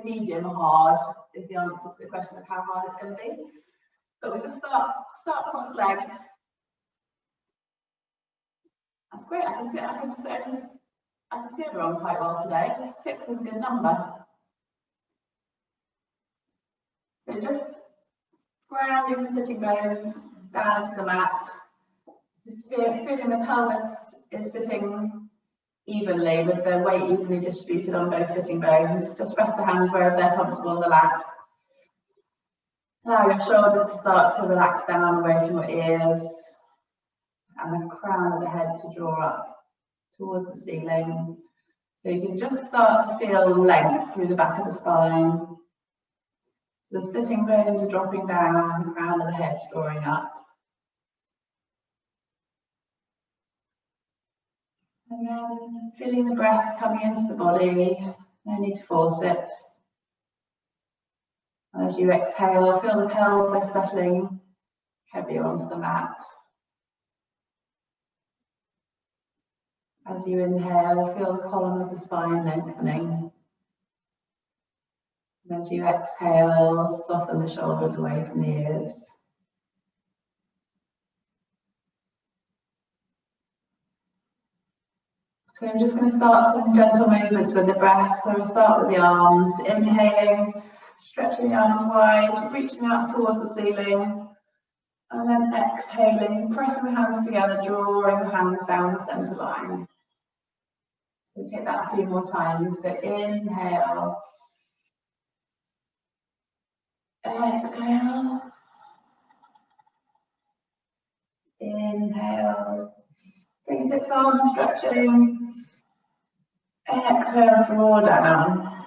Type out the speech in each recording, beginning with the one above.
medium hard is the answer to the question of how hard it's going to be. But we'll just start cross-legged. That's great. I can see everyone quite well today. 6 is a good number. So just grounding the sitting bones down into the mat. Just feeling the pelvis is sitting evenly with the weight evenly distributed on both sitting bones. Just rest the hands wherever they're comfortable in the lap. Allow your shoulders to start to relax down away from your ears and the crown of the head to draw up towards the ceiling. So you can just start to feel length through the back of the spine. So the sitting bones are dropping down, the crown of the head drawing up. And then feeling the breath coming into the body, no need to force it. And as you exhale, feel the pelvis settling heavier onto the mat. As you inhale, feel the column of the spine lengthening. And as you exhale, soften the shoulders away from the ears. So I'm just going to start some gentle movements with the breath. So we'll start with the arms, inhaling, stretching the arms wide, reaching out towards the ceiling, and then exhaling, pressing the hands together, drawing the hands down the centre line. So take that a few more times. So inhale, exhale, inhale, fingertips, arms stretching, exhale, draw down.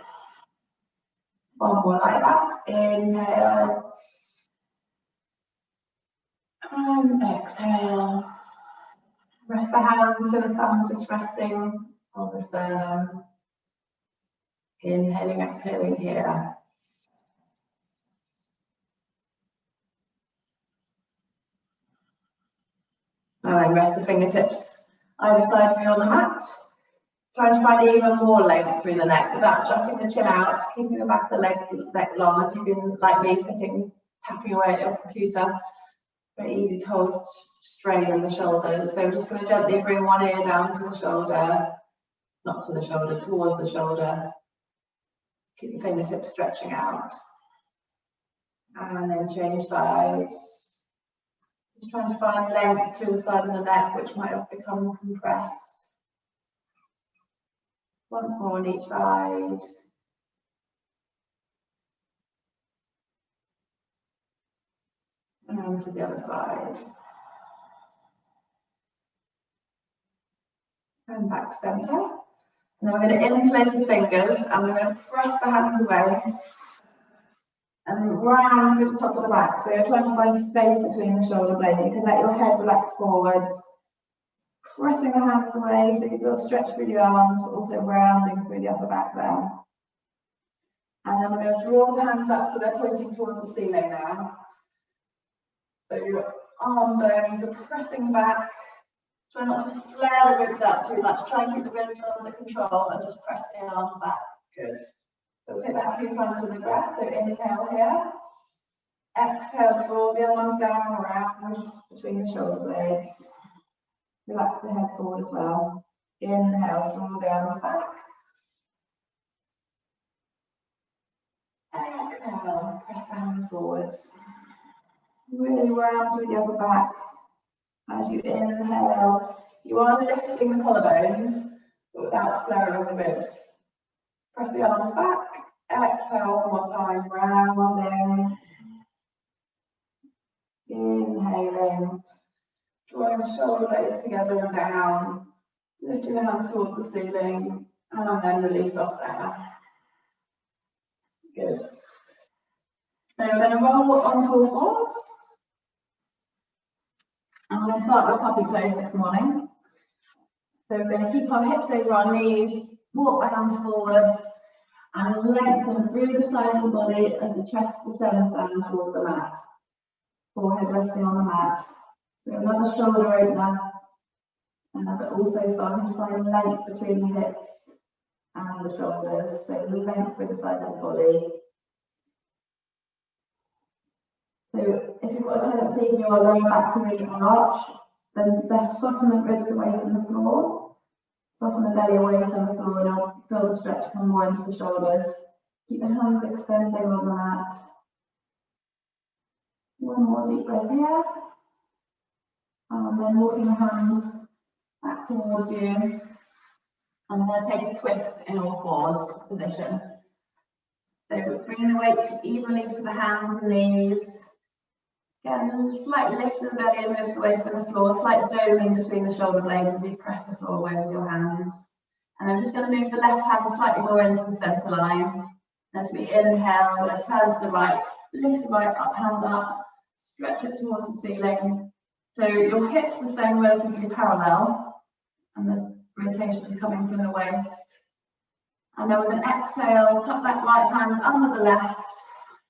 One more like that. Inhale. And exhale. Rest the hands so the thumbs is resting on the sternum. Inhaling, exhaling here. And then rest the fingertips either side of you on the mat. Trying to find even more length through the neck without jutting the chin out, keeping the back of the leg long. If you've been like me, sitting, tapping away at your computer, very easy to hold strain in the shoulders. So we're just going to gently bring one ear down to the shoulder, not to the shoulder, towards the shoulder. Keep the fingertips stretching out. And then change sides. Just trying to find length through the side of the neck, which might have become compressed. Once more on each side. And to the other side. And back to centre. And then we're going to interlace the fingers and we're going to press the hands away and round to the top of the back. So you're trying to find space between the shoulder blades. You can let your head relax forwards. Pressing the hands away so you feel stretch through the arms, but also rounding through the upper back there. And then we're going to draw the hands up so they're pointing towards the ceiling now. So your arm bones are pressing back. Try not to flare the ribs out too much. Try and keep the ribs under control and just press the arms back. Good. So we'll take that a few times with the breath. So inhale here. Exhale, draw the arms down around between the shoulder blades. Relax the head forward as well. Inhale, draw the arms back. Exhale, press the hands forwards. Really round through the upper back. As you inhale, you are lifting the collarbones, but without flaring the ribs. Press the arms back. Exhale one more time, rounding. Inhaling. Drawing the shoulder blades together and down, lifting the hands towards the ceiling, and then release off there. Good. So we're going to roll onto all fours. I'm going to start with puppy pose this morning. So we're going to keep our hips over our knees, walk the hands forwards, and lengthen through the sides of the body as the chest descends down towards the mat. Forehead resting on the mat. So another shoulder opener, but also starting to find length between the hips. and the shoulders, so length with the sides of the body. So if you've got a tendency in your lower back to really arch, then soften the ribs away from the floor, soften the belly away from the floor, and I'll feel the stretch come more into the shoulders. Keep the hands extending on the mat. One more deep breath here. And then walking the hands back towards you. I'm going to take a twist in all fours position. So bring the weight evenly to the hands and knees. Again, slight lift of the belly and moves away from the floor, slight doming between the shoulder blades as you press the floor away with your hands. And I'm just going to move the left hand slightly more into the centre line. As we inhale, we're going to turn to the right, lift the right hand up, stretch it towards the ceiling. So your hips are staying relatively parallel, and the rotation is coming from the waist. And then with an exhale, tuck that right hand under the left.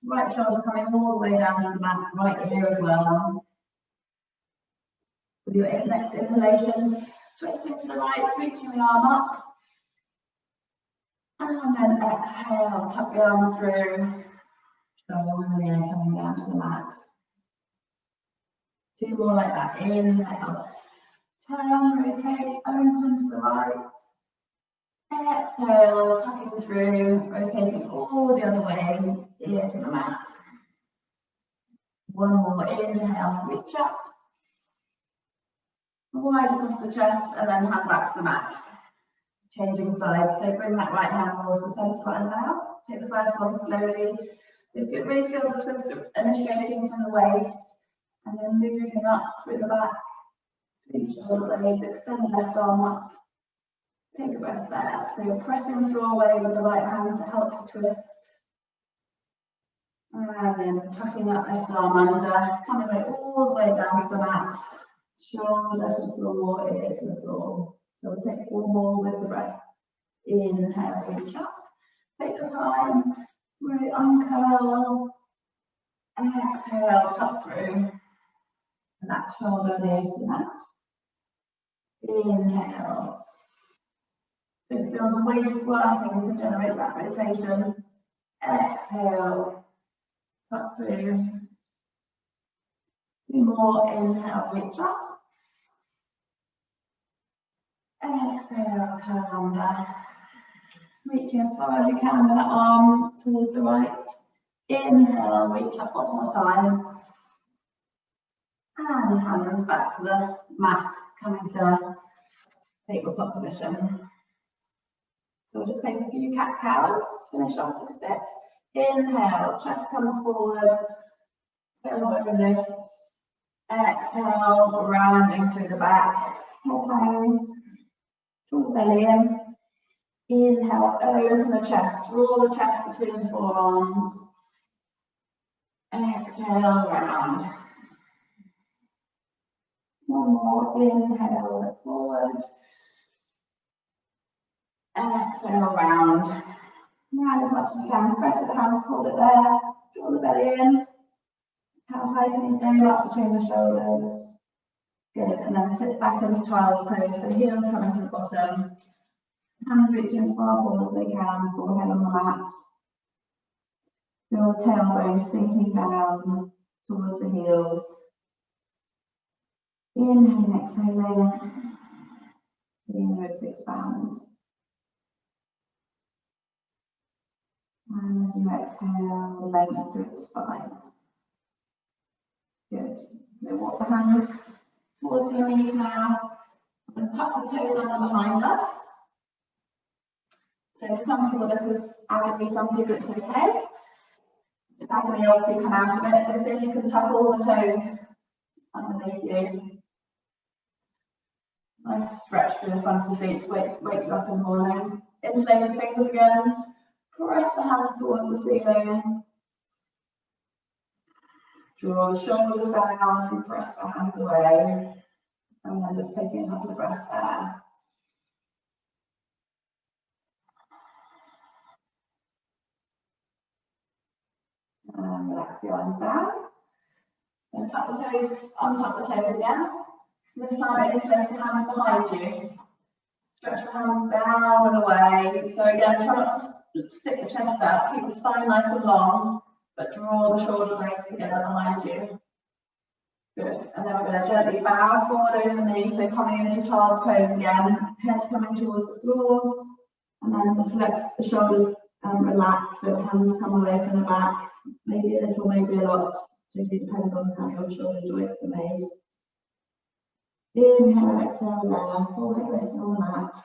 Right shoulder coming all the way down to the mat, right ear as well. With your next inhalation, twist it to the right, reaching the arm up. And then exhale, tuck the arm through. Shoulders and ear coming down to the mat. Two more like that. Inhale. Turn, rotate, open to the right. Exhale, tucking through, rotating all the other way, ear to the mat. One more, inhale, reach up. Wide across the chest, and then hand back to the mat. Changing sides, so bring that right hand towards the centre line now. Take the first one slowly. So if you really feel the twist initiating from the waist, and then moving up through the back, through the shoulder blades, extend the left arm up. Take a breath there. So you're pressing the floor away with the right hand to help you twist. And then tucking that left arm under, coming right all the way down to the mat. Shoulder to the floor, ear to the floor. So we'll take four more with the breath. Inhale, reach up. Take your time. Really uncurl. Exhale, tuck through. And that shoulder near to the mat. Inhale. So feel the waist working to generate that rotation. Exhale, tuck through. Two more, inhale, reach up. Exhale, curl under. Reaching as far as you can with that arm towards the right. Inhale, reach up one more time. And hands back to the mat, coming to tabletop position. So we'll just take a few cat-cows, finish off this bit. Inhale, chest comes forward, elbow lifts. Exhale, rounding through the back, head hangs, draw the belly in. Inhale, open the chest, draw the chest between the forearms. Exhale, round. One more, inhale, look forward. Exhale, round. Round as much as you can. Press with the hands, hold it there. Draw the belly in. How high can you dome up between the shoulders? Good. And then sit back into child's pose. So heels coming to the bottom. Hands reaching as far forward as they can. Forehead on the mat. Feel the tailbone sinking down towards the heels. Inhaling, exhaling. Feeling the ribs expand. And as you exhale, length through the spine. Good. Now walk the hands towards your knees now. I'm going to tuck the toes under behind us. So for some people this is agony, some people it's okay. It's agony, obviously come out of it. So see if you can tuck all the toes underneath you. Nice stretch through the front of the feet to wake you up in the morning. Interlace the fingers again. Press the hands towards the ceiling. Draw the shoulders down and press the hands away. And then just taking a couple of breaths there. And relax the arms down. Then tuck the toes, untuck the toes again. This time interlace the hands behind you. Stretch the hands down and away. So again, try not to stick the chest out, keep the spine nice and long, but draw the shoulder blades together behind you. Good. And then we're going to gently bow forward over the knees, so coming into child's pose again, head coming towards the floor, and then just let the shoulders relax, so hands come away from the back, maybe a little, maybe a lot, so it depends on how your shoulder joints are made. Inhale, exhale there, forehead resting on the mat.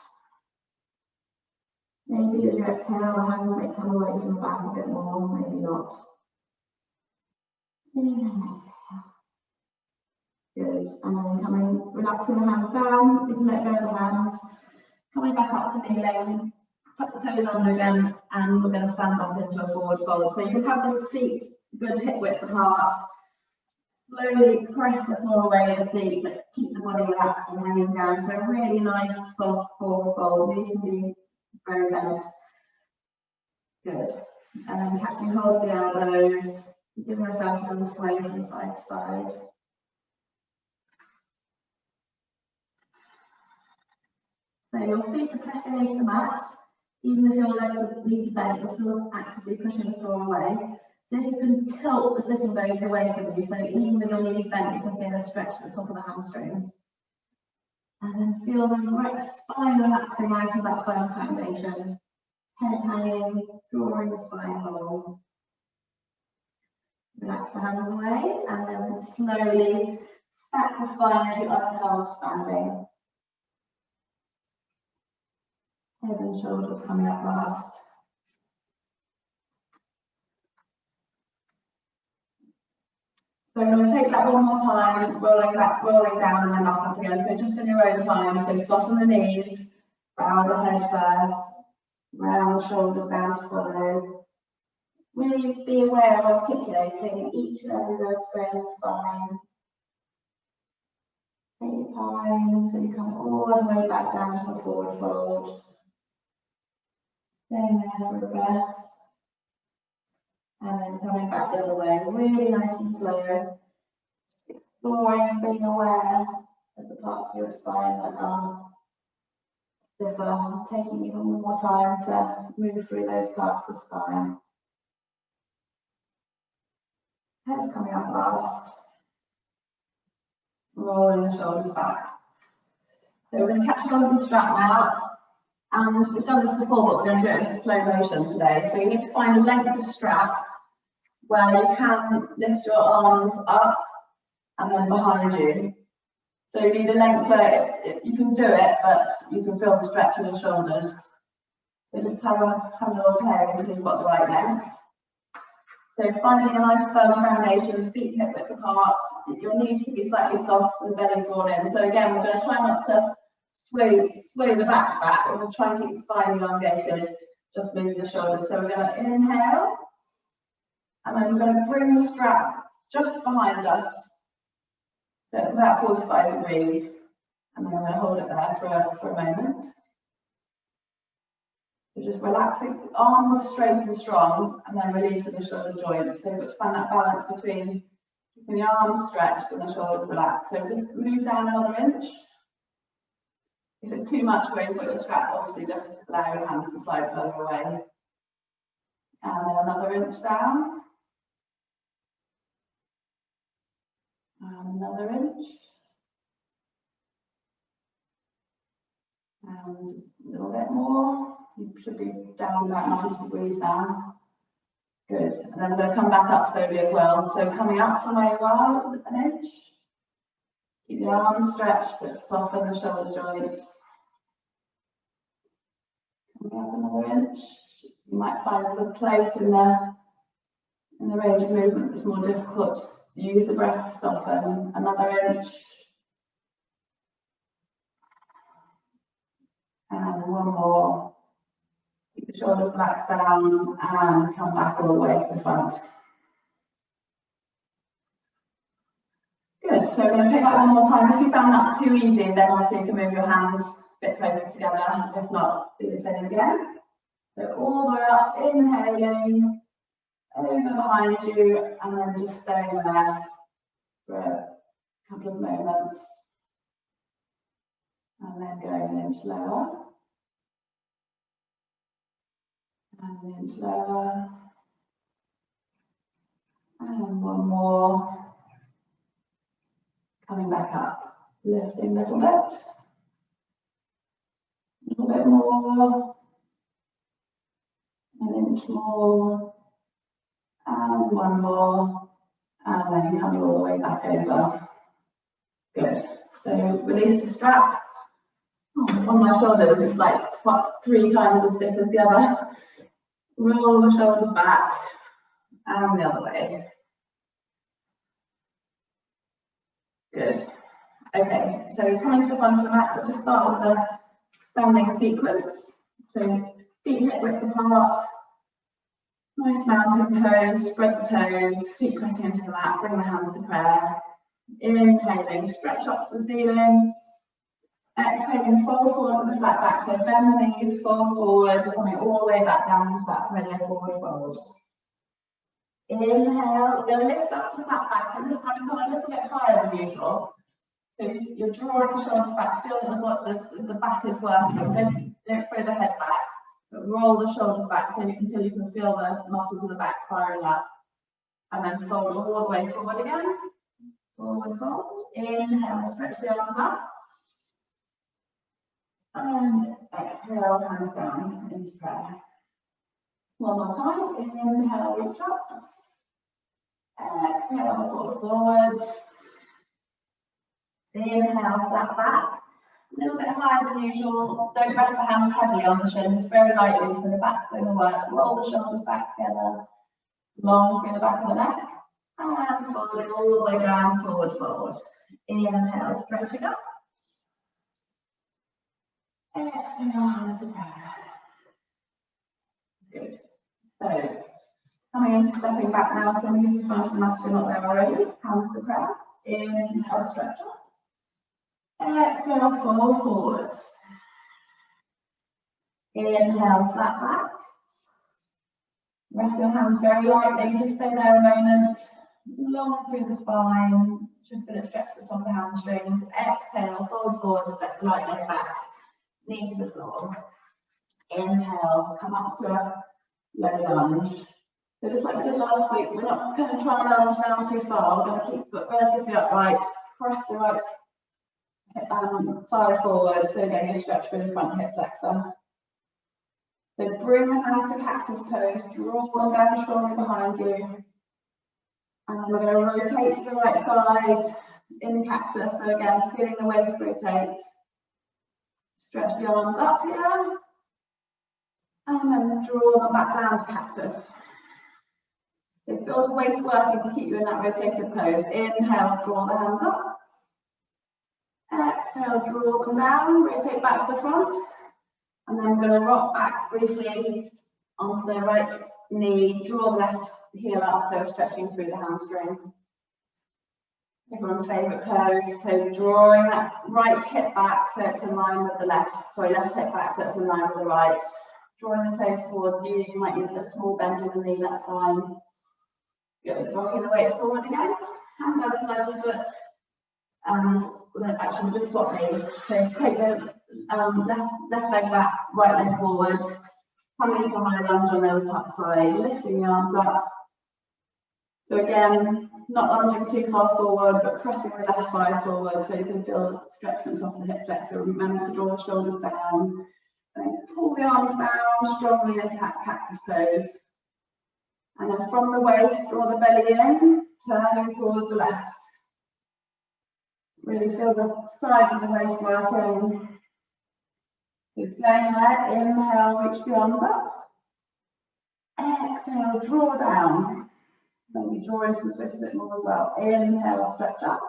Maybe as you exhale, the hands may come away from the back a bit more, maybe not. Inhale, exhale. Good. And then relaxing the hands down, you can let go of the hands. Coming back up to kneeling, tuck the toes under again, and we're going to stand up into a forward fold. So you can have the feet good hip width apart. Slowly press the floor away with the feet, but keep the body relaxed and hanging down. So a really nice, soft forward fold. These can be very bent. Good. And then catching hold of the elbows, give yourself a little sway from side to side. So your feet are pressing into the mat. Even if your legs are knees are bent, you're still actively pushing the floor away. So you can tilt the sitting bones away from you, so even with your knees bent, you can feel a stretch at the top of the hamstrings. And then feel the right spine relaxing out of that firm foundation. Head hanging, drawing the spine whole. Relax the hands away, and then slowly stack the spine as you upcast standing. Head and shoulders coming up last. So I'm going to take that one more time, rolling back, rolling down, and then back up again. So just in your own time. So soften the knees, round the head first, round the shoulders down to follow. Really be aware of articulating each lower vertebrae in the spine. Take your time so you come all the way back down to a forward fold. Staying there for a breath. And then coming back the other way, really nice and slow. Exploring, being aware of the parts of your spine that are stiffer, taking even more time to move through those parts of the spine. Head coming up last. Rolling the shoulders back. So we're going to catch on to the strap now. And we've done this before, but we're going to do it in slow motion today. So you need to find a length of strap where you can lift your arms up and then behind you. So you need a length where you can do it, but you can feel the stretch in your shoulders. So just have a little play until you've got the right length. So finding a nice firm foundation, feet hip width apart, your knees can be slightly soft and the belly drawn in. So again, we're going to try not to sway the back. We're going to try and keep the spine elongated, just moving the shoulders. So we're going to inhale, and then we're going to bring the strap just behind us. So it's about 45 degrees, and then we're going to hold it there for a moment. So just relaxing, arms are straight and strong, and then releasing the shoulder joints. So you've got to find that balance between keeping the arms stretched and the shoulders relaxed. So just move down another inch. If it's too much where you put the strap, obviously just allow your hands to slide further away. And then another inch down. And another inch. And a little bit more. You should be down about 90 degrees now. Good. And then we're going to come back up slowly as well. So coming up from where you are, an inch. Keep the arms stretched, but soften the shoulder joints. Coming up another inch. You might find there's a place in the range of movement that's more difficult. Use the breath to soften. Another inch. And one more. Keep the shoulders relaxed down and come back all the way to the front. Good, so we're going to take that one more time. If you found that too easy, then obviously you can move your hands a bit closer together. If not, do the same again. So all the way up, inhaling, over behind you, and then just staying there for a couple of moments. And then going an inch lower. And an inch lower. And one more. Coming back up. Lifting a little bit. A little bit more. An inch more. And one more. And then coming all the way back over. Good. So release the strap. Oh, on my shoulders is like 3 times as stiff as the other. Roll the shoulders back and the other way. Good. Okay, so coming to the front of the mat, let's just start with the standing sequence. So feet hip width apart. Nice mountain pose, spread the toes, feet pressing into the mat, bring the hands to prayer. Inhaling, stretch up to the ceiling. Exhaling, fold forward with the flat back, so bend the knees, fold forward, coming all the way back down to that familiar forward fold. Inhale, we're going to lift up to the flat back, and this time come a little bit higher than usual. So you're drawing the shoulders back, feel that the back is working, don't throw the head back, but roll the shoulders back until you can feel the muscles of the back firing up. And then fold all the way forward again. Forward fold. Inhale, stretch the arms up. And exhale, hands down into prayer. One more time. Inhale, reach up. Exhale, fold forwards. Inhale, flat back. A little bit higher than usual. Don't rest the hands heavily on the shins, very lightly, so the back's going to work. Roll the shoulders back together. Long through the back of the neck. And fold it all the way down, forward, forward. Inhale, stretching up. Exhale, hands to prayer. Good. So, coming into stepping back now, so move to front of the mat if you're not there already. Hands to prayer. Inhale, stretch up. Exhale, fold forwards. Inhale, flat back. Rest your hands very lightly, just stay there a moment. Long through the spine. Should feel it stretch the top of the hamstrings. Exhale, fold forward, step the right leg back. Knee to the floor. Inhale, come up to a low lunge. So just like we did last week, we're not going to try and lunge down too far. We're going to keep foot relatively upright. Press the right thigh forward. So again, you stretch through the front hip flexor. So bring the hands to cactus pose. Draw them down strongly behind you. And then we're going to rotate to the right side in cactus. So again, feeling the waist rotate. Stretch the arms up here. And then draw them back down to cactus. So feel the waist working to keep you in that rotated pose. Inhale, draw the hands up. Exhale, draw them down, rotate back to the front. And then we're going to rock back briefly onto the right knee, draw the left heel up, so stretching through the hamstring. Everyone's favourite pose, so drawing that right hip back so it's in line with the left hip back so it's in line with the right. Drawing the toes towards you, you might need a small bend in the knee, that's fine. Good, rocking the weight forward again, hands either side of the foot, and actually just swap knees. So take the left leg back, right leg forward, coming into a high lunge on the other side, lifting the arms up. So again, not lunging too far forward, but pressing the left thigh forward so you can feel stretching off the hip flexor. Remember to draw the shoulders down. And pull the arms down strongly into cactus pose. And then from the waist, draw the belly in, turning towards the left. Really feel the sides of the waist working. Just going there, inhale, reach the arms up. Exhale, draw down. Maybe draw into the twist a bit more as well. Inhale, stretch up.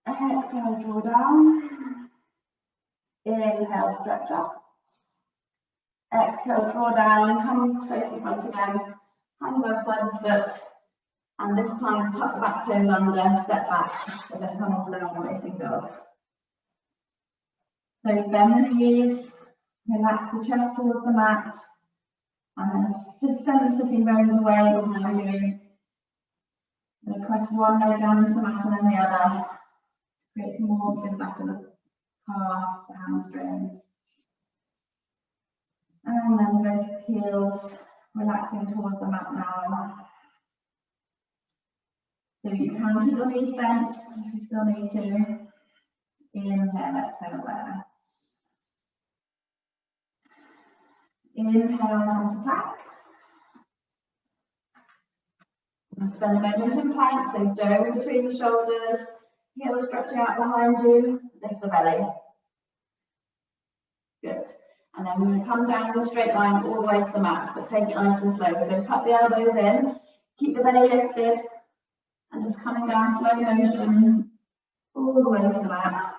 Exhale, draw down. Inhale, stretch up. Exhale, draw down, come face the front again. Hands outside the foot. And this time, tuck the back toes under, step back, so then come onto down facing dog. So bend the knees, relax the chest towards the mat, and then send the sitting bones away behind you. Then press one leg down into the mat and then the other. Create some warmth in the back of the calves, the hamstrings. And then both heels relaxing towards the mat now. So you can keep your knees bent if you still need to. Inhale, exhale there. Inhale, come to plank. And spend a moment in plank, so dome between the shoulders, heels stretching out behind you, lift the belly. Good. And then we're going to come down in a straight line all the way to the mat, but take it nice and slow. So tuck the elbows in, keep the belly lifted, and just coming down slow motion all the way to the mat.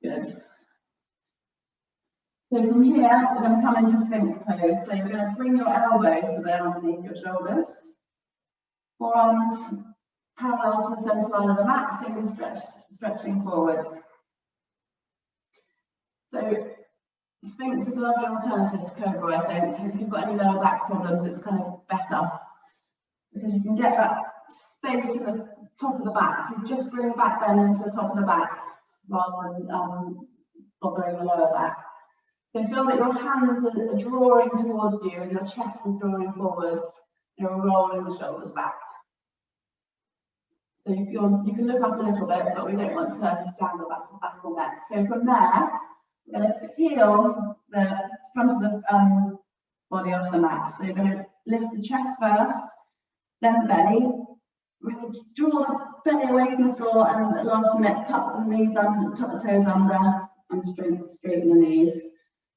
Good. So from here, we're going to come into Sphinx pose. So you're going to bring your elbows so they're underneath your shoulders. Forearms parallel to the centre line of the mat, fingers stretching forwards. So Sphinx is a lovely alternative to Cobra, I think. If you've got any lower back problems, it's kind of better because you can get that space at the top of the back. You just bring the back bend into the top of the back rather than bothering the lower back. So feel that your hands are drawing towards you and your chest is drawing forwards. You're rolling the shoulders back. So you can look up a little bit, but we don't want to dangle the back or neck. So from there, we're going to peel the front of the body off the mat. So you're going to lift the chest first, then the belly. We're going to draw the belly away from the floor, and at the last minute, tuck the knees under, tuck the toes under, and straighten the knees.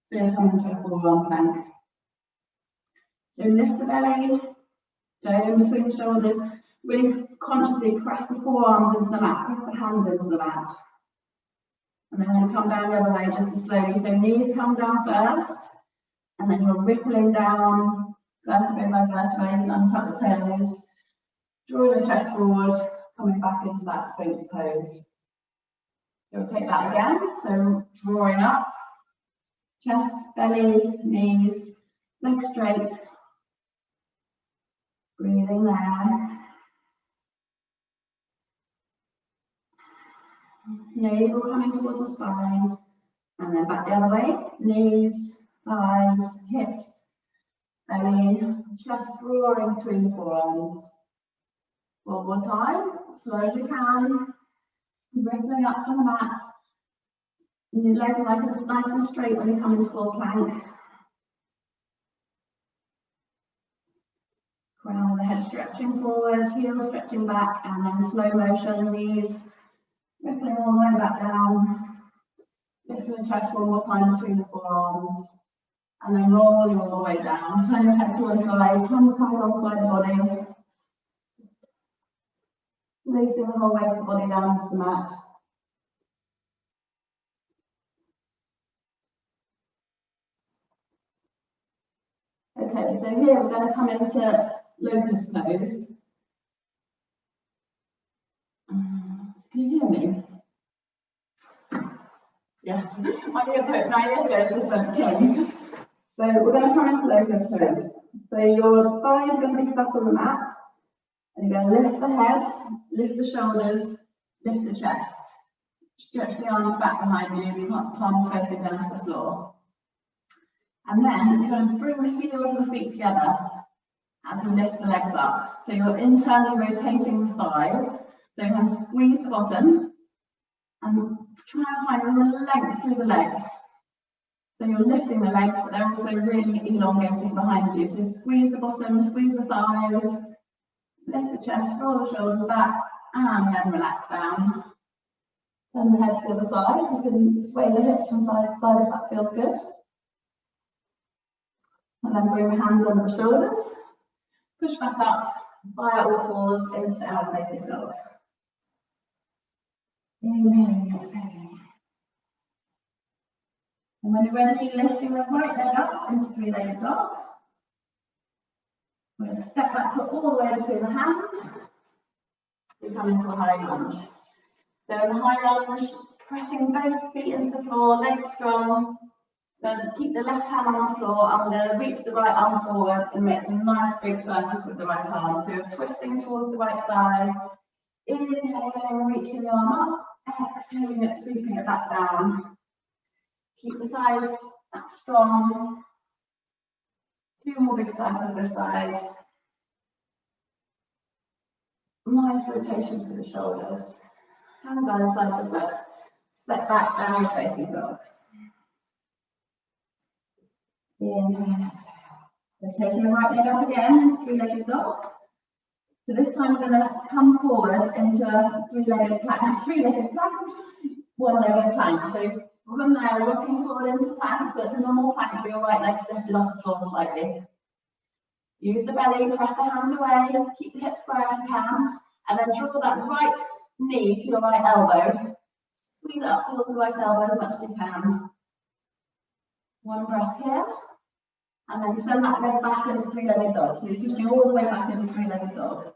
So you're coming to a forearm plank. So lift the belly, dome between the shoulders. Really consciously press the forearms into the mat, press the hands into the mat. And then we're going to come down the other way just as slowly. So knees come down first, and then you're rippling down vertebrae by vertebrae, and untuck the toes, drawing the chest forward, coming back into that Sphinx pose. You'll take that again. So drawing up, chest, belly, knees, legs straight, breathing there. Navel coming towards the spine, and then back the other way. Knees, thighs, hips, belly, chest drawing between the forearms. One more time, as slow as you can. Rippling up from the mat. Your legs nice and straight when you come into full plank. Crown of the head stretching forward, heels stretching back, and then slow motion, knees rippling all the way back down. Lifting the chest one more time between the forearms. And then rolling all the way down. Turn your head to one side, hands come alongside the body. Releasing the whole weight of the body down to the mat. Okay, so here we're going to come into locust pose. Can you hear me? Yes, my earphone just went ping. So we're going to come into locust pose. So your thigh is going to be flat on the mat. And you're going to lift the head, lift the shoulders, lift the chest. Stretch the arms back behind you, palms facing down to the floor. And then you're going to bring the heels of the feet together as you lift the legs up. So you're internally rotating the thighs. So you're going to squeeze the bottom and try and find a length through the legs. So you're lifting the legs, but they're also really elongating behind you. So squeeze the bottom, squeeze the thighs, lift the chest, roll the shoulders back, and then relax down. Turn the head to the other side. You can sway the hips from side to side if that feels good. And then bring the hands under the shoulders. Push back up via all fours into the elevated dog. Inhaling, exhaling. And when you're ready, lifting the right leg up into three-legged dog. We're going to step that foot all the way between the hands. We come into a high lunge. So in the high lunge, pressing both feet into the floor, legs strong. Then keep the left hand on the floor. I'm going to reach the right arm forward and make some nice big circles with the right arm. So you're twisting towards the right thigh. Inhaling, reaching the arm up. Exhaling it, sweeping it back down. Keep the thighs That's strong. 2 more big circles this side. Nice rotation for the shoulders. Hands either side of the foot. Step back down, facing dog. Inhale, exhale. So taking the right leg up again into 3-legged dog. So this time we're going to come forward into a 3-legged plank, 1-legged plank. So from there, rocking forward into plank. So it's a normal plank, but your right leg's lifted off the floor slightly. Use the belly, press the hands away, keep the hips square if you can, and then draw that right knee to your right elbow. Squeeze it up towards the right elbow as much as you can. 1 breath here, and then send that leg back into 3-legged dog. So you're pushing all the way back into 3-legged dog.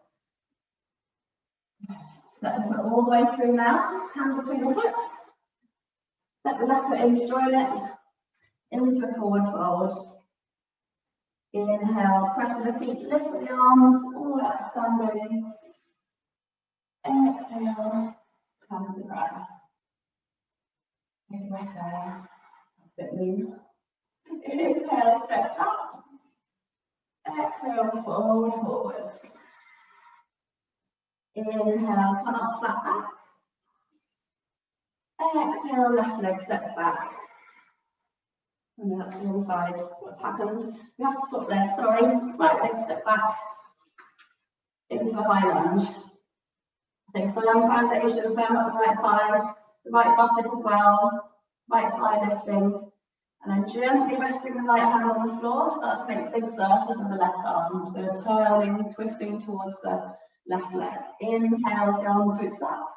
Step the foot all the way through now, hand between the foot. Step the left foot in to join it, into a forward fold. Inhale, press with the feet, lift with the arms, all the way up, standing. Exhale, hands to prayer. Take a breath there, a bit lean. Inhale, stretch up. Exhale, fold forwards. Inhale, come up, flat back. Exhale, left leg steps back. And that's the other side. What's happened? We have to swap legs, sorry. Right leg step back into a high lunge. So firm foundation, firm up the right thigh, the right buttock as well, right thigh lifting. And then gently resting the right hand on the floor, start to make big circles with the left arm. So turning, twisting towards the left leg. Inhale as the arm swoops up.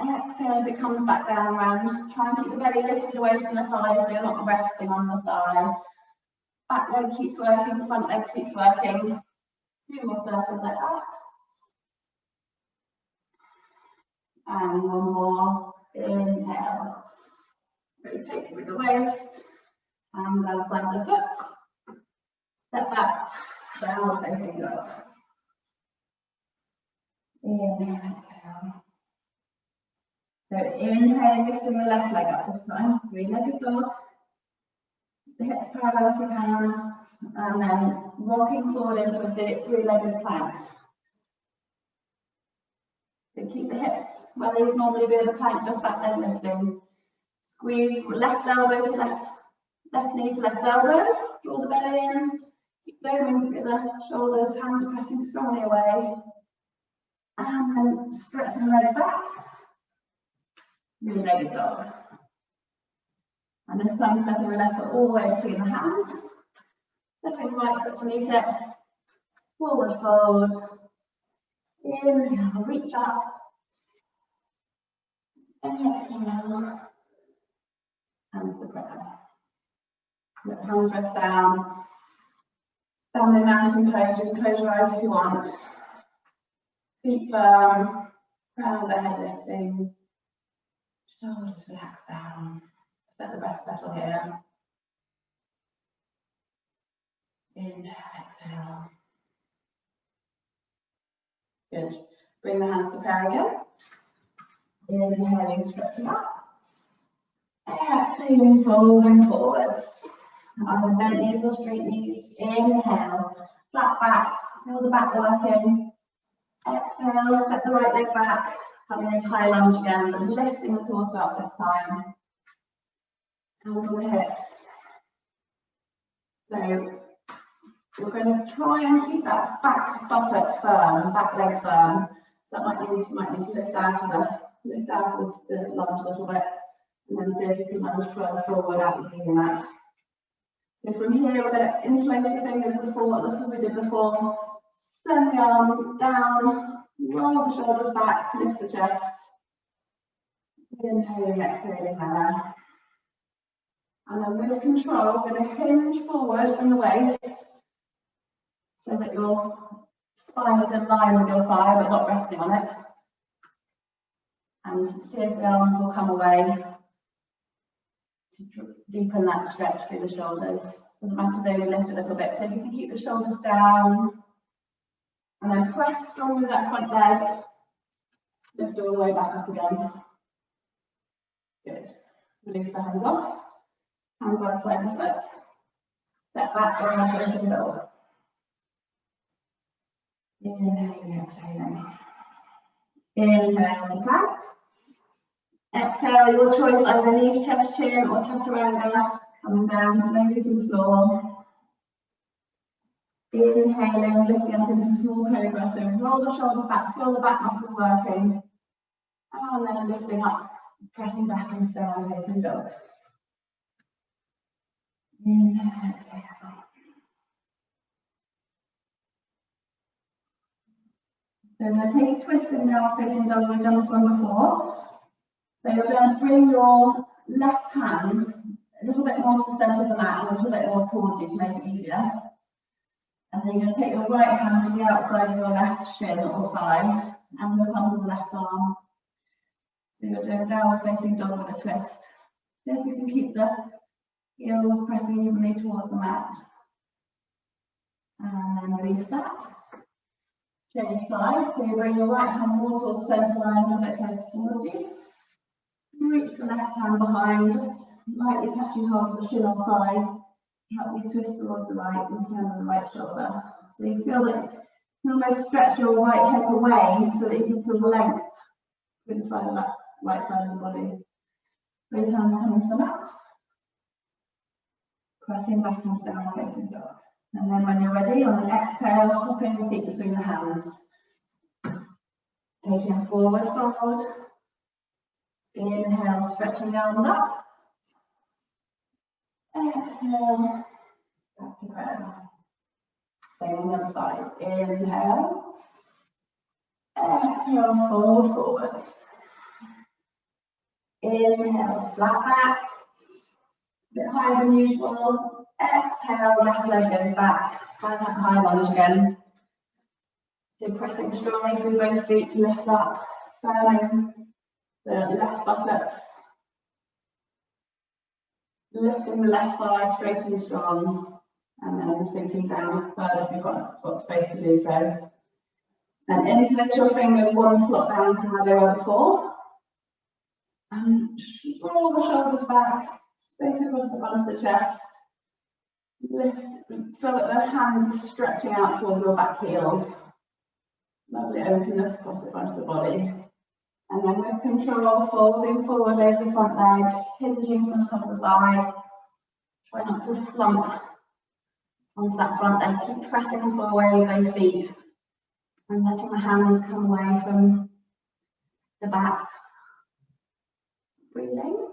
Exhale as it comes back down around. Try and keep the belly lifted away from the thighs so you're not resting on the thigh. Back leg keeps working, front leg keeps working. A few more circles like that. And 1 more. Inhale. Rotate through the waist. Hands outside the foot. Step back. Downward facing dog. Inhale, exhale. So inhale, lifting the left leg up this time, 3-legged dog. The hips parallel if you can, and then rocking forward into a 3-legged plank. So keep the hips where they would normally be in the plank, just that leg lifting. Squeeze left elbow to left knee to left elbow. Draw the belly in. Keep doming through the shoulders, hands pressing strongly away. And then stretching the leg back. 3-legged dog. And this time stepping the left foot all the way between the hands. Stepping the right foot to meet it. Forward fold. Inhale, reach up. Exhale. Hands to prayer. Let the hands rest down. Standing mountain pose. You can close your eyes if you want. Feet firm. Crown of the head lifting. Shoulders relax down. Let the breath settle here. Inhale, exhale. Good. Bring the hands to prayer again. Inhaling, stretching up. Exhaling, folding forwards. Either bent knees or straight knees. Inhale, flat back. Feel the back working. Exhale, step the right leg back. Coming into high lunge again, but lifting the torso up this time. Hands on the hips. So we're going to try and keep that back buttock firm, back leg firm. So that might mean you might need to lift out of the lunge a little bit, and then see if you can lunge further forward without using that. So from here, we're going to interlace the fingers before, just as we did before. Send the arms down, roll the shoulders back, lift the chest. Inhaling, exhaling there. And then with control, we're going to hinge forward from the waist so that your spine is in line with your thigh, but not resting on it. And see if the arms will come away to deepen that stretch through the shoulders. Doesn't matter if they lift a little bit. So if you can keep the shoulders down, and then press strongly with that front leg, lift all the way back up again. Good. Release the hands off. Hands outside the foot. Step back, round, facing dog. Inhaling, exhaling. Inhale to plank. Exhale, your choice, either knees, chest, chin, or chaturanga. Coming down slowly to the floor. Inhaling, lifting up into small cobra. So roll the shoulders back, feel the back muscles working. And then lifting up, pressing back and down, facing dog. Inhale, exhale. So we're going to take a twist in down facing dog. We've done this one before. So you're going to bring your left hand a little bit more to the centre of the mat and a little bit more towards you to make it easier. And then you're going to take your right hand to the outside of your left shin or thigh and look under the left arm. So you're doing downward facing dog with a twist. See if you can keep the heels pressing evenly towards the mat. And then release that. Change side, so you bring your right hand more towards the centre line, a little bit closer towards you. Reach the left hand behind, just lightly catching hold of the shin or thigh. Help you twist towards the right, looking over the right shoulder. So you feel that you almost stretch your right hip away so that you can feel the length inside of that right side of the body. Both hands coming to the mat. Pressing back and down facing dog. And then when you're ready, on an exhale, hopping your feet between the hands. Taking forward, fold. Inhale, stretching the arms up. Exhale, back to prayer. Same on the other side. Inhale. Exhale, fold forwards. Inhale, flat back. A bit higher than usual. Exhale, left leg goes back. Find that high lunge again. So pressing strongly through both feet to lift up, firming the left buttocks. Lifting the left thigh straight and strong. And then sinking down further if you've got space to do so. And interlace your fingers one slot down from where they were before. And roll the shoulders back, space across the front of the chest. Lift, feel that the hands are stretching out towards your back heels. Lovely openness across the front of the body. And then with control, folding forward over the front leg, hinging from the top of the thigh. Try not to slump onto that front leg. Keep pressing forward both feet. And letting the hands come away from the back. Breathing.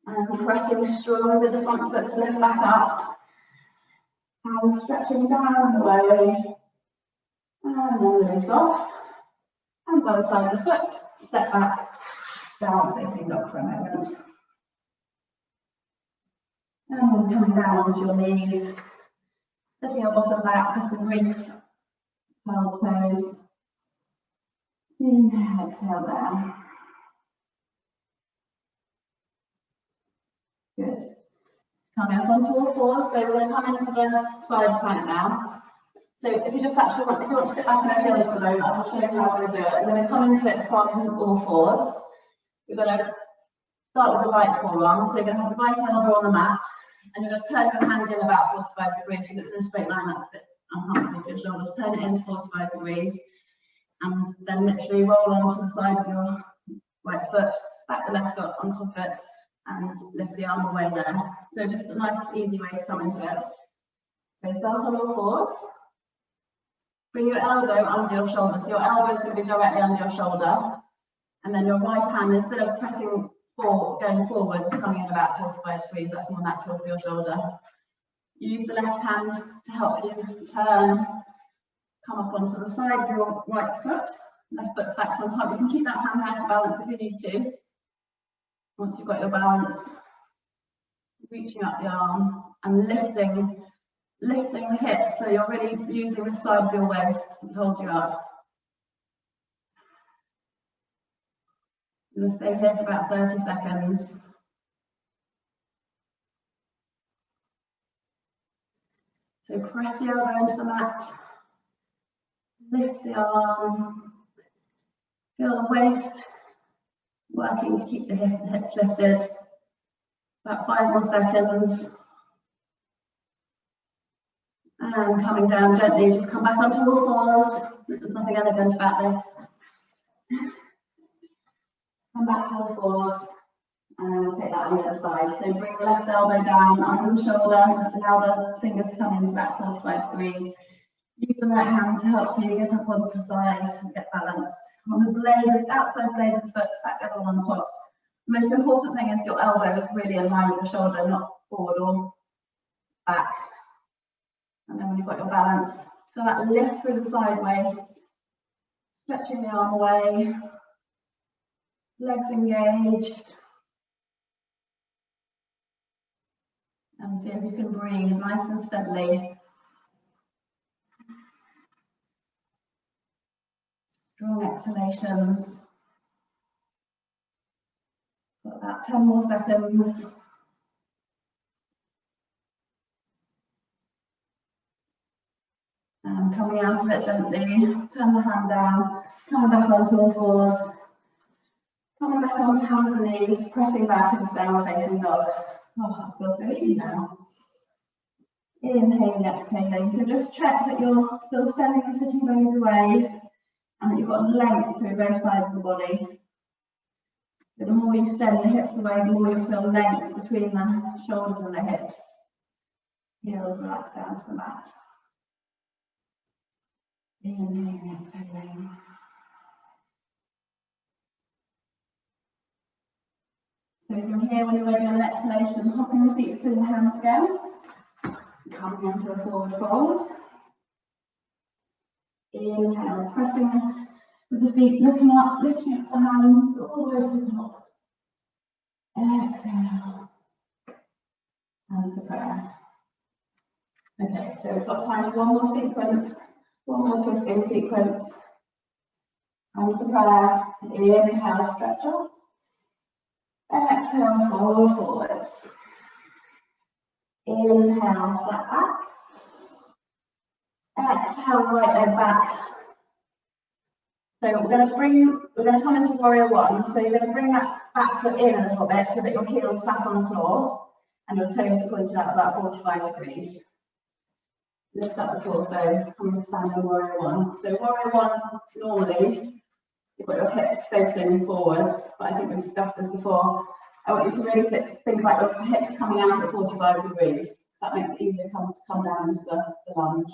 And pressing strong with the front foot to lift back up. Hands stretching down the way. And then release off. Hands on the side of the foot. Step back. Down facing dog for a moment. And then coming down onto your knees. Setting your bottom back, just a brief child's pose. Inhale, exhale there. Good. Coming up onto all fours, so we're going to come into the side plank now. So if you just actually want, if you want to sit back on your heels for a moment, I'll show you how we're going to do it. We're going to come into it from all fours. We're going to start with the right forearm. So you're going to have the right elbow on the mat, and you're going to turn your hand in about 45 degrees. So it's in a straight line, that's a bit uncomfortable for your shoulders. Turn it in 45 degrees, and then literally roll onto the side of your right foot, stack the left foot on top of it, and lift the arm away there. So just a nice, easy way to come into it. So start on all fours. Bring your elbow under your shoulder. So your elbow is going to be directly under your shoulder. And then your right hand, instead of pressing forward, going forwards, coming in about 45 degrees. That's more natural for your shoulder. Use the left hand to help you turn, come up onto the side of your right foot. Left foot stacked on top. You can keep that hand there for balance if you need to. Once you've got your balance, reaching up the arm and lifting the hips, so you're really using the side of your waist to hold you up. You're going to stay here for about 30 seconds. So press the elbow into the mat, lift the arm, feel the waist working to keep the hips lifted. About 5 more seconds. And coming down gently, just come back onto all fours. There's nothing elegant about this. Come back to all fours. And we'll take that on the other side. So bring the left elbow down under the shoulder, allow the fingers to come into about 45 degrees. Use the right hand to help you get up onto the side and get balanced. On the blade, outside blade of the foot, stack the other one on top. The most important thing is your elbow is really in line with the shoulder, not forward or back. And then when you've got your balance, feel that lift through the side waist, stretching the arm away, legs engaged. And see if you can breathe nice and steadily. Strong exhalations. Got about 10 more seconds. And coming out of it gently, turn the hand down, coming back onto all fours. Coming back onto hands and knees, pressing back into downward facing dog. Oh, that feels so easy now. Inhaling, exhaling. So just check that you're still sending the sitting bones away and that you've got length through both sides of the body. So the more you send the hips away, the more you'll feel length between the shoulders and the hips. Heels relax down to the mat. Inhaling, exhaling. So from here, when you're ready on an exhalation, hopping the feet between the hands again. Coming into a forward fold. Inhale, pressing with the feet, looking up, lifting up the hands all the way to the top. Exhale. Hands to prayer. Okay, so we've got time for one more sequence, one more twisting sequence. Hands to prayer. Inhale, stretch up. Exhale, forward, forwards. Inhale, flat back. Exhale, right leg back. So we're going to come into warrior one. So you're going to bring that back foot in a little bit so that your heel's flat on the floor and your toes are pointed out about 45 degrees. Lift up the torso, come and stand in warrior one. So warrior one, normally, you've got your hips facing forwards, but I think we've discussed this before. I want you to really think about your hips coming out at 45 degrees. That makes it easier to come down into the lunge.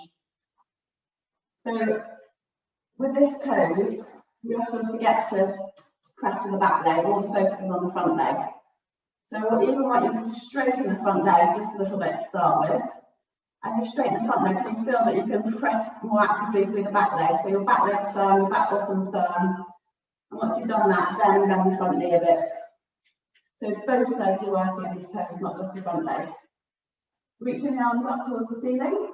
So with this pose, we often forget to press with the back leg, all the focus is on the front leg. So I even want you to straighten the front leg just a little bit to start with. As you straighten the front leg, you feel that you can press more actively through the back leg. So your back leg's firm, your back bottom's firm. And once you've done that, then bend the front knee a bit. So both legs are working in this pose, not just the front leg. Reaching the arms up towards the ceiling.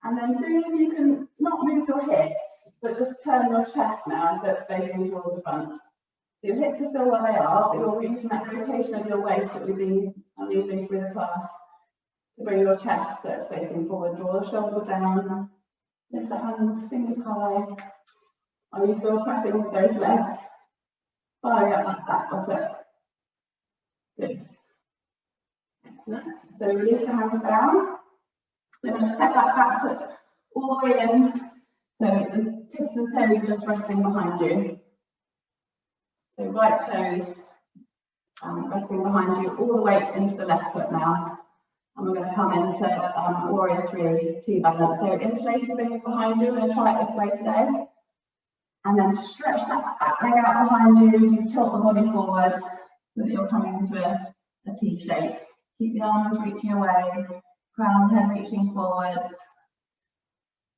And then see if you can not move your hips, but just turn your chest now so it's facing towards the front. So your hips are still where they are, but you're using that rotation of your waist that we've been using through the class to bring your chest so it's facing forward. Draw the shoulders down, lift the hands, fingers high. Are you still pressing with both legs? Firing up that back bicep. Good. Excellent. So release the hands down. Then we'll step that back foot all the way in. So the tips and toes are just resting behind you. So right toes resting behind you, all the way into the left foot now. And we're going to come into warrior three, T-balance. So interlace the fingers behind you. We're going to try it this way today. And then stretch that back leg out behind you as you tilt the body forward so that you're coming into a T shape. Keep the arms reaching away, crown head reaching forwards.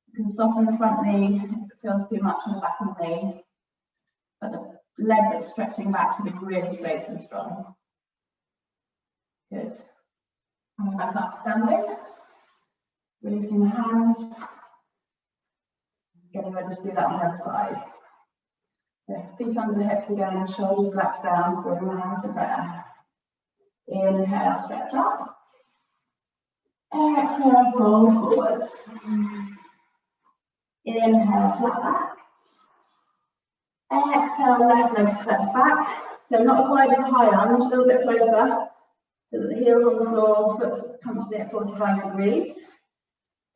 You can soften the front knee if it feels too much on the back of the knee. But the leg that's stretching back should be really straight and strong. Good. Coming back up standing. Releasing the hands. Getting ready to do that on the other side. So feet under the hips again, shoulders relax down, bring the hands to prayer. Inhale, stretch up. Exhale, fold forwards. Inhale, flat back. Exhale, left leg steps back. So not as wide as a high lunge, a little bit closer. So that the heels on the floor, foot comfortably at 45 degrees.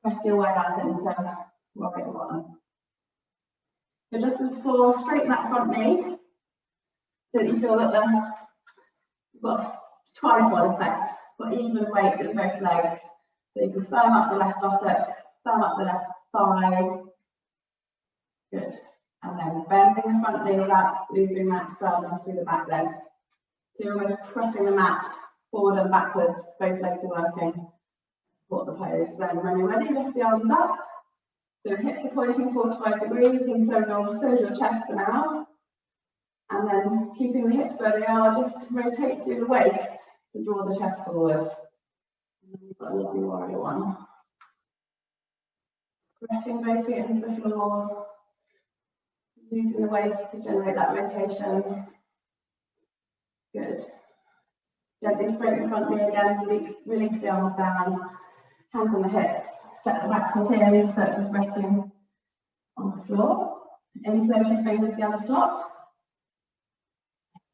Press your way up into rocket bottom. So just as before, straighten that front knee so that you feel that you've got tripod effect, got even weight with both legs. So you can firm up the left buttock, firm up the left thigh. Good. And then bending the front knee without losing that firmness through the back leg. So you're almost pressing the mat forward and backwards, both legs are working. Support the pose. Then when you're ready, lift the arms up. So hips are pointing 45 degrees, and so is your chest for now. And then keeping the hips where they are, just rotate through the waist to draw the chest forwards. And then we've got a lovely warrior one. Pressing both feet into the floor, using the waist to generate that rotation. Good. Gently straighten the front knee again, release the arms down, hands on the hips. Flex the back foot in, so it's just resting on the floor. Insert your fingers down the slot.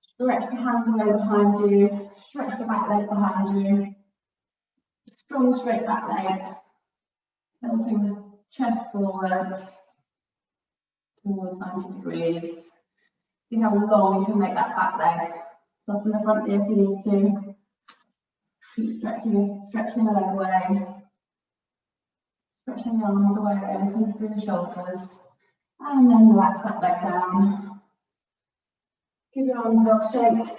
Stretch the hands away behind you, stretch the back leg behind you. Strong straight back leg. Tilting the chest forwards towards 90 degrees. See how long you can make that back leg. Soften the front knee if you need to. Keep stretching the leg away. Stretching the arms away, open through the shoulders. And then relax that leg down. Keep your arms well straight.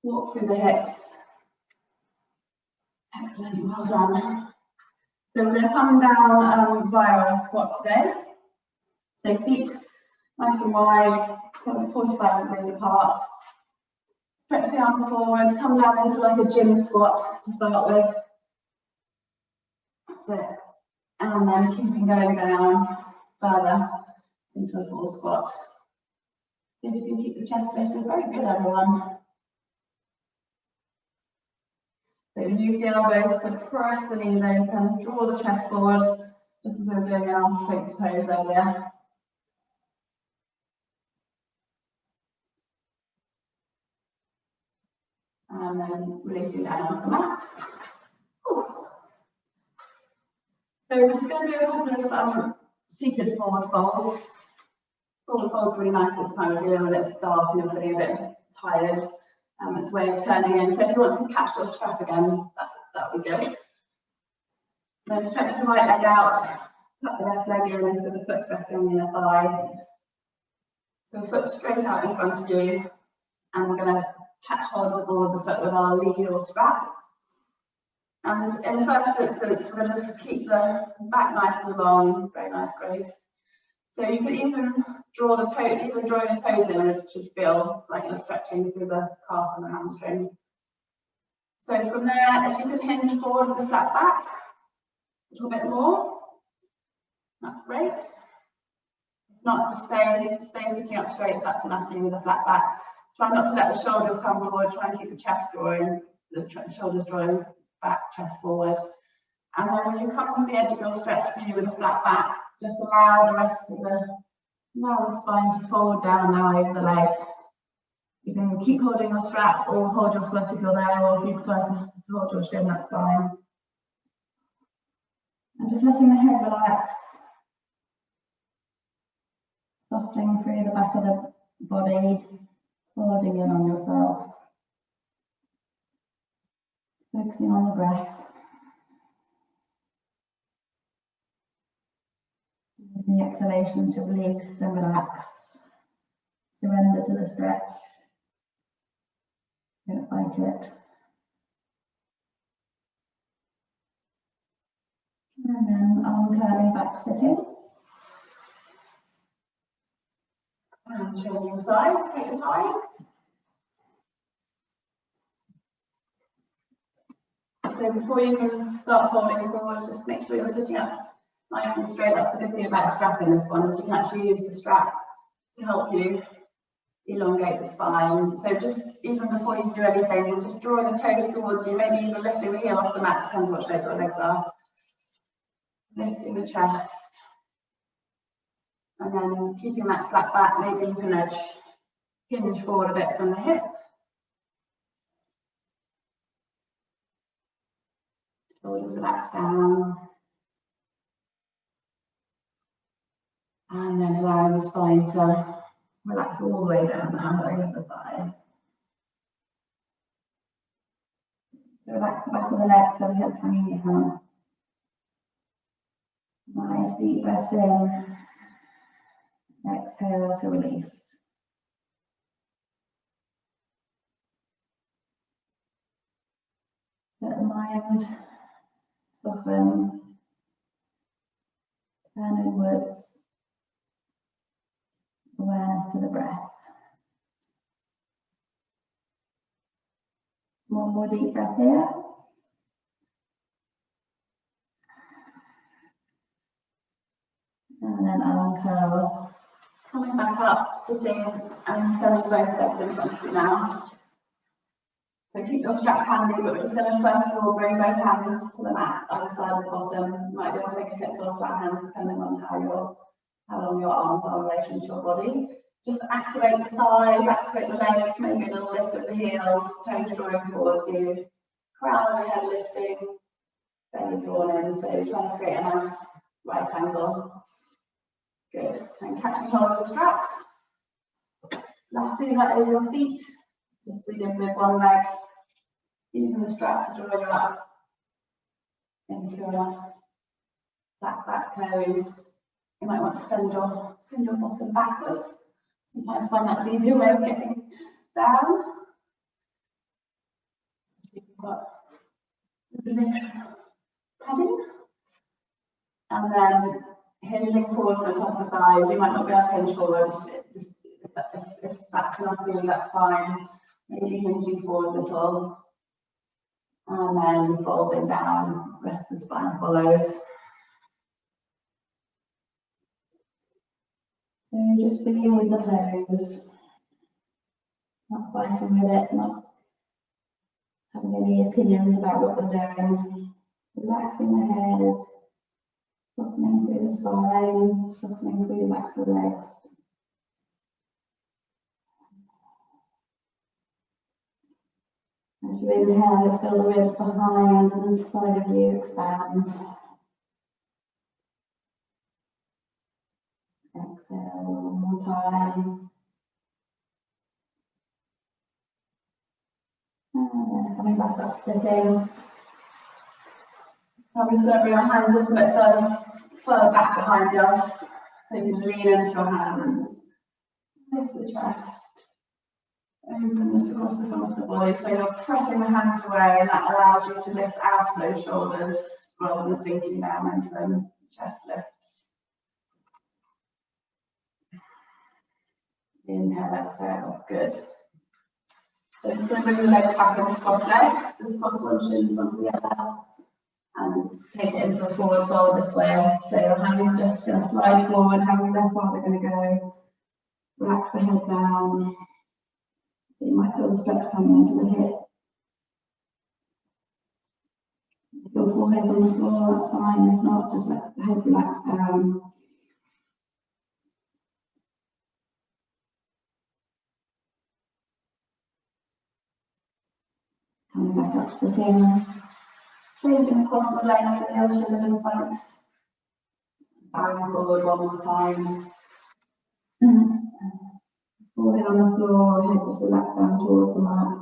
Walk through the hips. Excellent, well done. So we're going to come down via our squat today. So feet nice and wide, 45 degrees apart. Stretch the arms forward, come down into like a gym squat to start with. That's it. And then keeping going down further into a full squat. See if you can keep the chest lifted. Very good, everyone. So use the elbows to press the knees open, draw the chest forward, just as we were doing in our Sphinx pose earlier. And then releasing down onto the mat. Ooh. So we're just going to do a couple of seated forward folds. Forward folds are really nice this time of year when it's dark and you're feeling a bit tired. It's a way of turning in. So if you want to catch your strap again, that would be good. Then stretch the right leg out, tuck the left leg in so the foot's resting on the thigh. So the foot's straight out in front of you, and we're going to catch hold of the ball of the foot with our lead or strap. And in the first instance, we're going to just keep the back nice and long, very nice, Grace. So you can even draw the toes in, and it should feel like you're stretching through the calf and the hamstring. So from there, if you can hinge forward with the flat back a little bit more, that's great. If not, just stay sitting up straight if that's enough for you with a flat back. Try not to let the shoulders come forward, try and keep the chest drawing, the shoulders drawing back, chest forward. And then when you come to the edge of your stretch view with a flat back, just allow the spine to fold down now over the leg. You can keep holding your strap or hold your foot if you're there, or if you prefer to hold your shin, that's fine. And just letting the head relax, softening through the back of the body, folding in on yourself, focusing on the breath. Using the exhalation to release and relax, surrender to the stretch, don't fight it. And then arm curling back to sitting. And changing sides, take your time. So before you can start folding forward, just make sure you're sitting up nice and straight. That's the good thing about strapping this one, is you can actually use the strap to help you elongate the spine. So just even before you do anything, just drawing the toes towards you, maybe even lifting the heel off the mat, depends what shape your legs are. Lifting the chest. And then keeping that flat back, maybe you can hinge forward a bit from the hip. Shoulders relax down. And then allowing the spine to relax all the way down now over the thigh. Relax the back of the neck so the head's hanging down. Nice deep breath in. Exhale to release. Let the mind soften, turn inwards, awareness to the breath. One more deep breath here. And then uncurl. Coming back up, sitting and sending both legs in front of you now. So keep your strap handy, but we're just going to first of all bring both hands to the mat, either side of the bottom. Might be on fingertips or flat hands, depending on how long your arms are in relation to your body. Just activate the thighs, activate the legs, maybe a little lift of the heels, toes drawing towards you, crown of the head lifting, belly drawn in. So trying to create a nice right angle. Good. And catching hold of the strap. Lastly, right over your feet. Just we did with one leg, using the strap to draw you up into a flat back pose. You might want to send your bottom backwards. Sometimes find that's an easier way of getting down. You've got a bit of extra padding. And then hinging forward for the top of the thighs. You might not be able to hinge forward. If that's enough for you, that's fine. Maybe hinging forward a little. And then folding down, rest of the spine follows. So just being with the pose, not fighting with it, not having any opinions about what we're doing. Relaxing the head, softening through the spine, softening through the backs of the legs. As you inhale, feel the ribs behind and inside of you expand. Exhale one more time. And then coming back up, sitting. I'm just going to bring our hands a little bit further back behind us, so you can lean into your hands. Lift the chest. Openness across the front of the body, so you're pressing the hands away, and that allows you to lift out of those shoulders rather than sinking down into them. Chest lifts. Inhale, exhale. Good. So just going to bring the legs back into cross legs. Just cross one shin in front of the other. And take it into a forward fold this way. So your hands just going to slide forward, how your left arm are going to go. Relax the head down. So you might feel the stretch coming into the hip. If your forehead's on the floor, that's fine. If not, just let the head relax down. Coming back up, sitting. Changing across the legs and the shoulders in front. Bowing forward one more time. Forehead on the floor, head just relax down towards the mat.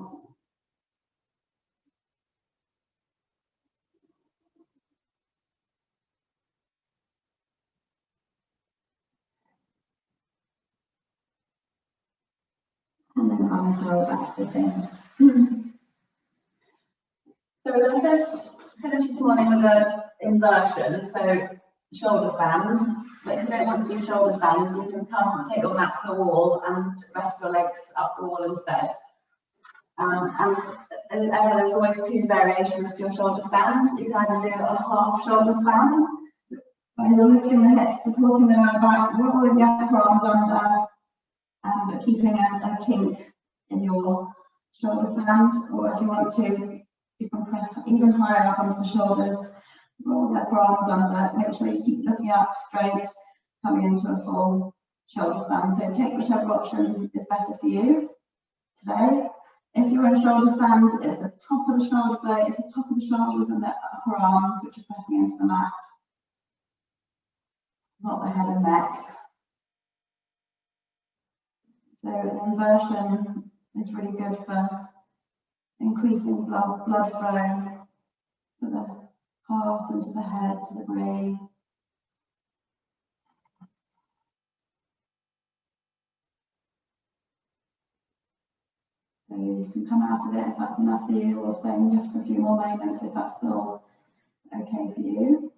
And then uncurl back sitting. So we're going to finish this morning with an inversion, so shoulder stand. But if you don't want to do shoulder stand, you can come take your mat to the wall and rest your legs up the wall instead. And as ever, there's always two variations to your shoulder stand. You can either do a half shoulder stand, where you're lifting the hips, supporting the lower back, rolling the upper arms under, but keeping a kink in your shoulder stand. Or if you want to, you can press even higher up onto the shoulders, roll the upper arms under, make sure you keep looking up straight, coming into a full shoulder stand. So take whichever option is better for you today. If you're in shoulder stand, it's the top of the shoulder blade, it's the top of the shoulders and the upper arms which are pressing into the mat, not the head and neck. So an inversion is really good for increasing blood flow to the heart and to the head, to the brain. So you can come out of it if that's enough for you, or staying just for a few more moments if that's still okay for you.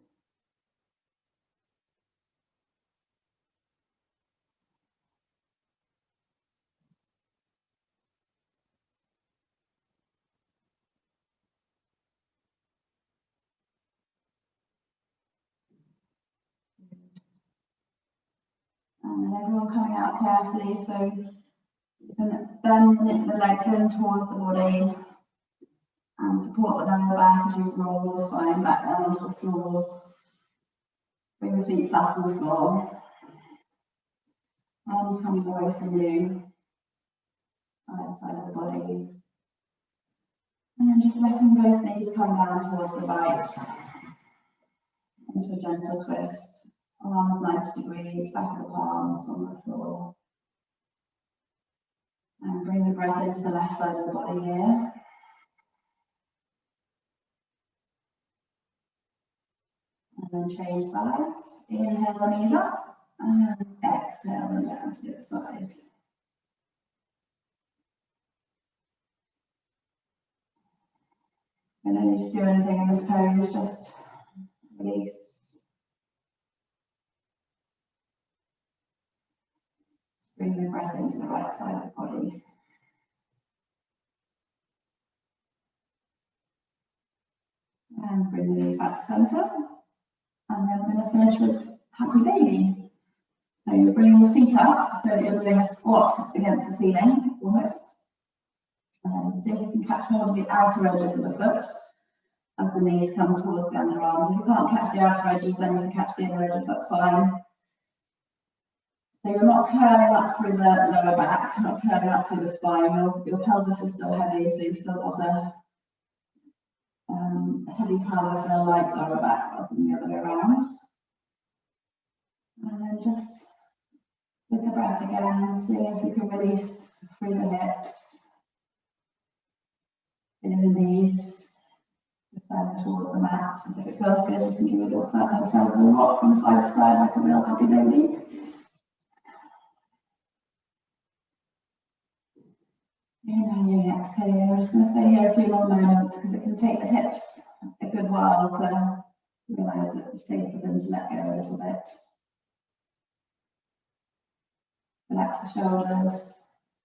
And then everyone coming out carefully, so you can bend the legs in towards the body and support the lower back as you roll the spine back down onto the floor. Bring the feet flat on the floor. Arms coming away from you, either side of the body. And then just letting both knees come down towards the right into a gentle twist. Arms 90 degrees, back of the palms on the floor. And bring the breath into the left side of the body here. And then change sides. Inhale the knees up and exhale them down to the other side. You don't need to do anything in this pose, just release. Bring the breath into the right side of the body. And bring the knees back to centre. And then we're going to finish with happy baby. So you're bringing the feet up so that you're doing a squat against the ceiling, almost. And then see if you can catch hold of the outer edges of the foot as the knees come towards the underarms. If you can't catch the outer edges, then you can catch the inner edges, that's fine. So you're not curling up through the lower back, not curling up through the spine. Your pelvis is still heavy, so you've still got a heavy pelvis and a light lower back rather than the other way around. And then just with the breath again, see if you can release through the hips, in the knees, descend towards the mat. If it feels good, you can give it a little sound of a rock from side to side like a real happy baby. Inhaling, exhaling. I'm just going to stay here a few more moments because it can take the hips a good while to realise that it's safe for them to let go a little bit. Relax the shoulders,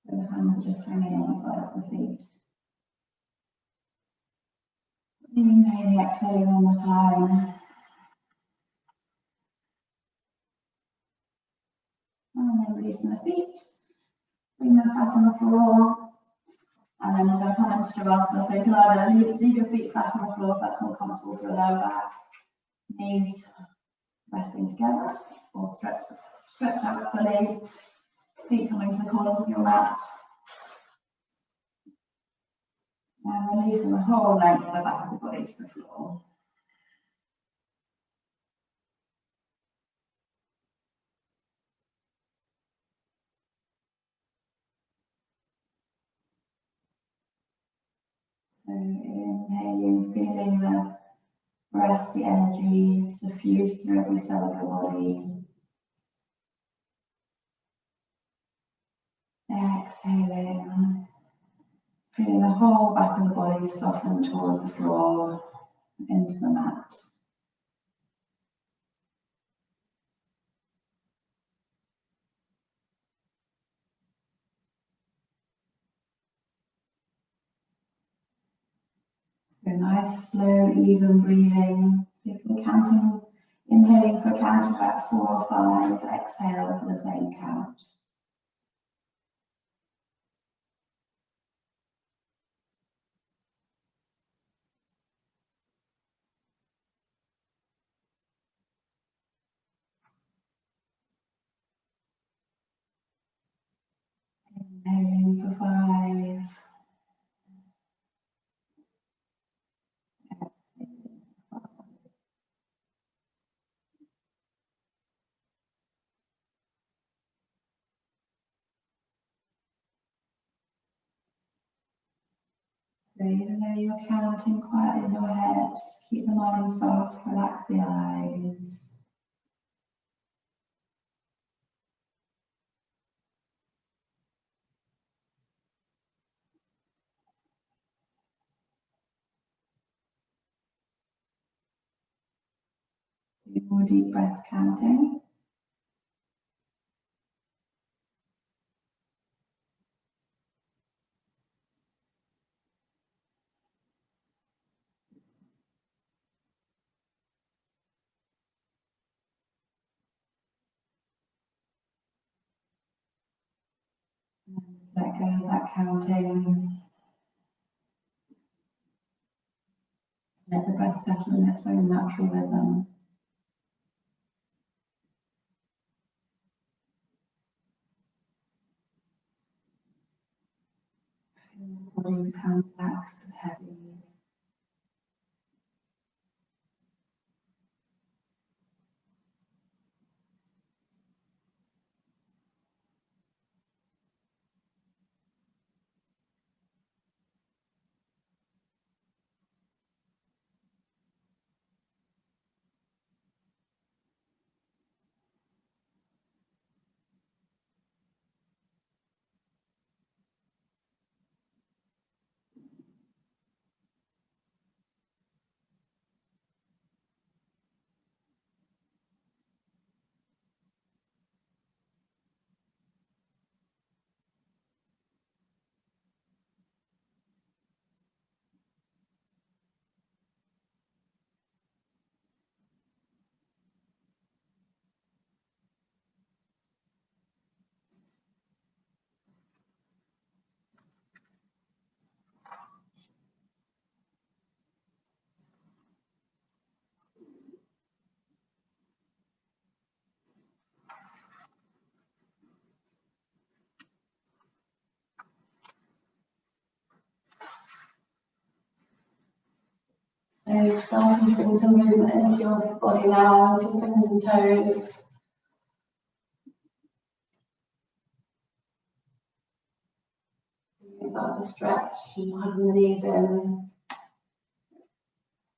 so the hands are just hanging on the sides of the feet. Inhaling, exhaling one more time. And then releasing the feet. Bring them flat on the floor. And then we're going to come into Shavasana. So you can either leave your feet flat on the floor if that's more comfortable for your lower back. Knees resting together, or stretch out fully. Feet coming to the corners of your mat. And releasing the whole length of the back of the body to the floor. So inhaling, feeling the breath, the energy suffuse through every cell of your body. Exhaling, feeling the whole back of the body soften towards the floor, into the mat. So nice, slow, even breathing. See if you're counting, inhaling for a count of about 4 or 5, exhale for the same count. Inhaling for 5, So even though you're counting quietly in your head, just keep the mind soft, relax the eyes. Do more deep breaths counting. Let go of that counting. Let the breath settle in its own natural rhythm. Feel the body become relaxed and heavy. So starting to bring some movement into your body now, into your fingers and toes. Start to stretch and widen the knees in.